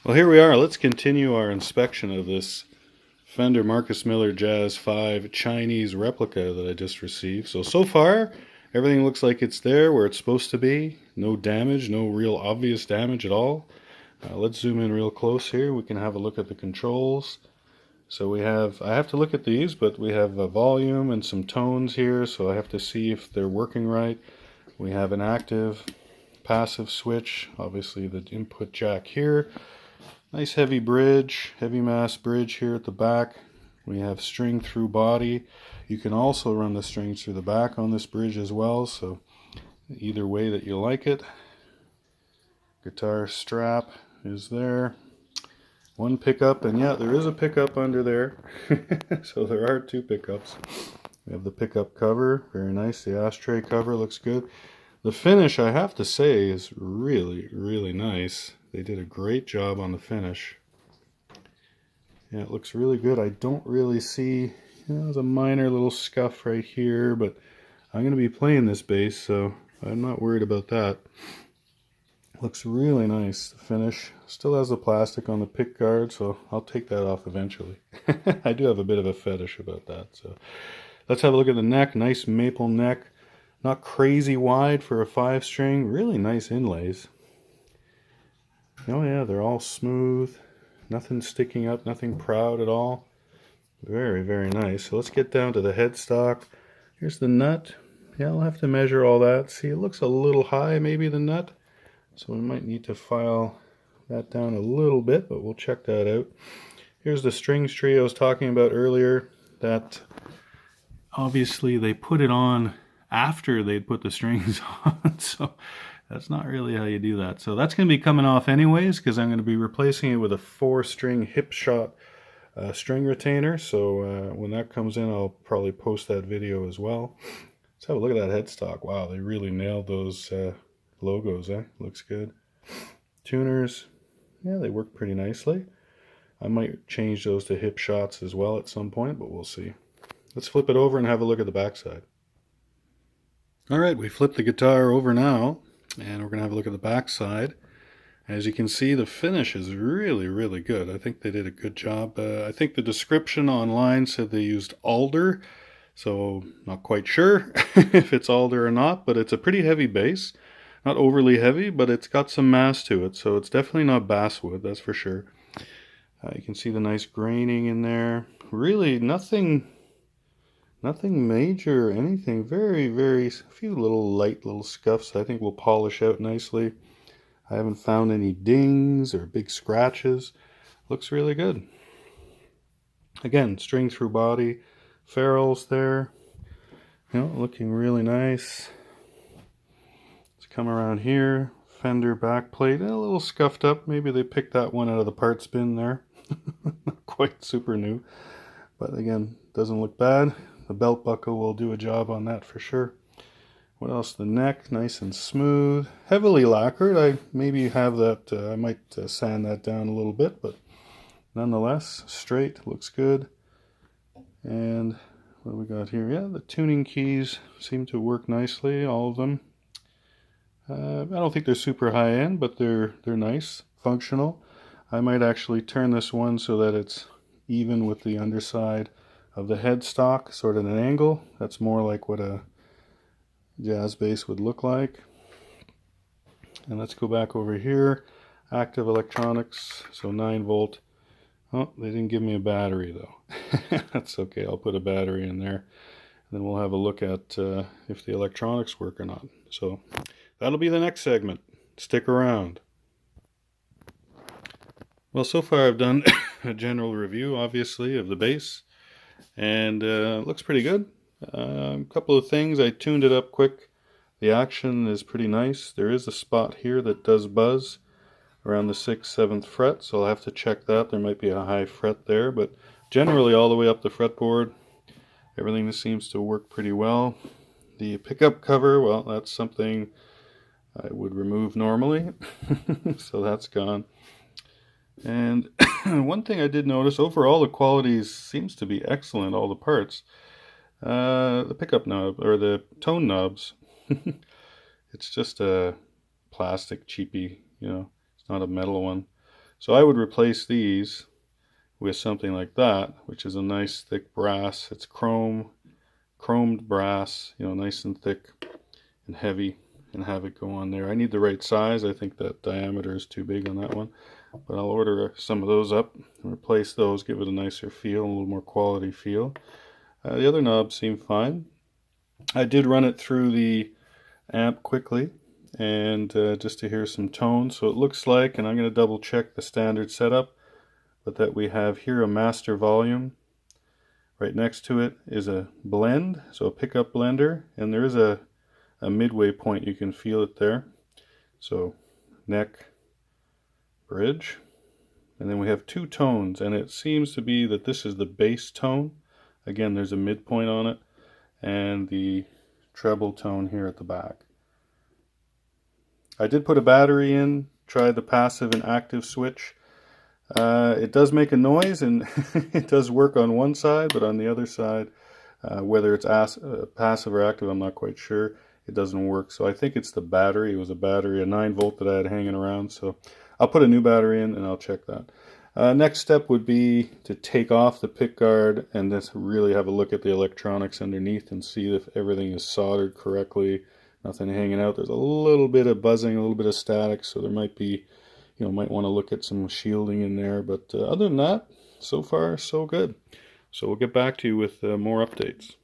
Well, here we are. Let's continue our inspection of this Fender Marcus Miller Jazz 5 Chinese replica that I just received. So far, everything looks like it's there where it's supposed to be. No damage, no real obvious damage at all. Let's zoom in real close here. We can have a look at the controls. So I have to look at these, but we have a volume and some tones here, so I have to see if they're working right. We have an active, passive switch, obviously the input jack here. Nice heavy bridge, heavy mass bridge here at the back. We have string through body. You can also run the strings through the back on this bridge as well, so either way that you like it. Guitar strap is there. One pickup, and yeah, there is a pickup under there. So there are two pickups. We have the pickup cover, very nice. The ashtray cover looks good. The finish, I have to say, is really, really nice. They did a great job on the finish. Yeah, it looks really good. I don't really see, there's a minor little scuff right here, but I'm going to be playing this bass, so I'm not worried about that. Looks really nice. The finish still has the plastic on the pick guard, so I'll take that off eventually. I do have a bit of a fetish about that. So let's have a look at the neck. Nice maple neck. Not crazy wide for a 5-string. Really nice inlays. Oh yeah, they're all smooth. Nothing sticking up, nothing proud at all. Very, very nice. So let's get down to the headstock. Here's the nut. Yeah, I'll have to measure all that. See, it looks a little high, maybe, the nut. So we might need to file that down a little bit, but we'll check that out. Here's the strings tree I was talking about earlier. That obviously they put it on after they'd put the strings on, so that's not really how you do that. So that's going to be coming off anyways, because I'm going to be replacing it with a 4-string hip shot string retainer. So when that comes in, I'll probably post that video as well. Let's have a look at that headstock. Wow, they really nailed those logos, eh? Looks good. Tuners, yeah, they work pretty nicely. I might change those to hip shots as well at some point, but we'll see. Let's flip it over and have a look at the backside. Alright, we flipped the guitar over now, and we're going to have a look at the backside. As you can see, the finish is really, really good. I think they did a good job. I think the description online said they used alder, so not quite sure if it's alder or not, but it's a pretty heavy bass. Not overly heavy, but it's got some mass to it, so it's definitely not basswood, that's for sure. You can see the nice graining in there. Really nothing major or anything. Very, very few light little scuffs I think will polish out nicely. I haven't found any dings or big scratches. Looks really good. Again, string through body, ferrules there. Looking really nice. Let's come around here. Fender backplate, a little scuffed up. Maybe they picked that one out of the parts bin there. Not quite super new, but again, doesn't look bad. The belt buckle will do a job on that for sure. What else? The neck, nice and smooth. Heavily lacquered. I maybe have that, I might sand that down a little bit, but nonetheless, straight, looks good. And what do we got here? Yeah, the tuning keys seem to work nicely, all of them. I don't think they're super high end, but they're nice, functional. I might actually turn this one so that it's even with the underside of the headstock, sort of an angle. That's more like what a jazz bass would look like. And let's go back over here. Active electronics, so 9-volt. Oh, they didn't give me a battery though. That's okay, I'll put a battery in there. And then we'll have a look at if the electronics work or not. So that'll be the next segment. Stick around. Well, so far I've done a general review, obviously, of the bass. And it looks pretty good. A couple of things, I tuned it up quick. The action is pretty nice. There is a spot here that does buzz around the 6th, 7th fret, so I'll have to check that. There might be a high fret there, but generally all the way up the fretboard, everything seems to work pretty well. The pickup cover, well, that's something I would remove normally, so that's gone. And one thing I did notice, overall the quality seems to be excellent, all the parts. The pickup knob, or the tone knobs, it's just a plastic cheapy, it's not a metal one. So I would replace these with something like that, which is a nice thick brass. It's chromed brass, you know, nice and thick and heavy, and have it go on there. I need the right size. I think that diameter is too big on that one, but I'll order some of those up and replace those, give it a nicer feel, a little more quality feel. The other knobs seem fine. I did run it through the amp quickly and just to hear some tones. So it looks like, and I'm going to double check the standard setup, but that we have here a master volume. Right next to it is a blend, so a pickup blender, and there is a midway point. You can feel it there. So neck, bridge, and then we have two tones, and it seems to be that this is the bass tone. Again, there's a midpoint on it, and the treble tone here at the back. I did put a battery in, tried the passive and active switch. It does make a noise, and it does work on one side, but on the other side, whether it's passive or active, I'm not quite sure. It doesn't work. So I think it's the battery. It was a battery, a 9-volt that I had hanging around. So I'll put a new battery in and I'll check that. Next step would be to take off the pick guard and just really have a look at the electronics underneath and see if everything is soldered correctly. Nothing hanging out. There's a little bit of buzzing, a little bit of static, so there might be, you know, might want to look at some shielding in there. But other than that, so far so good. So we'll get back to you with more updates.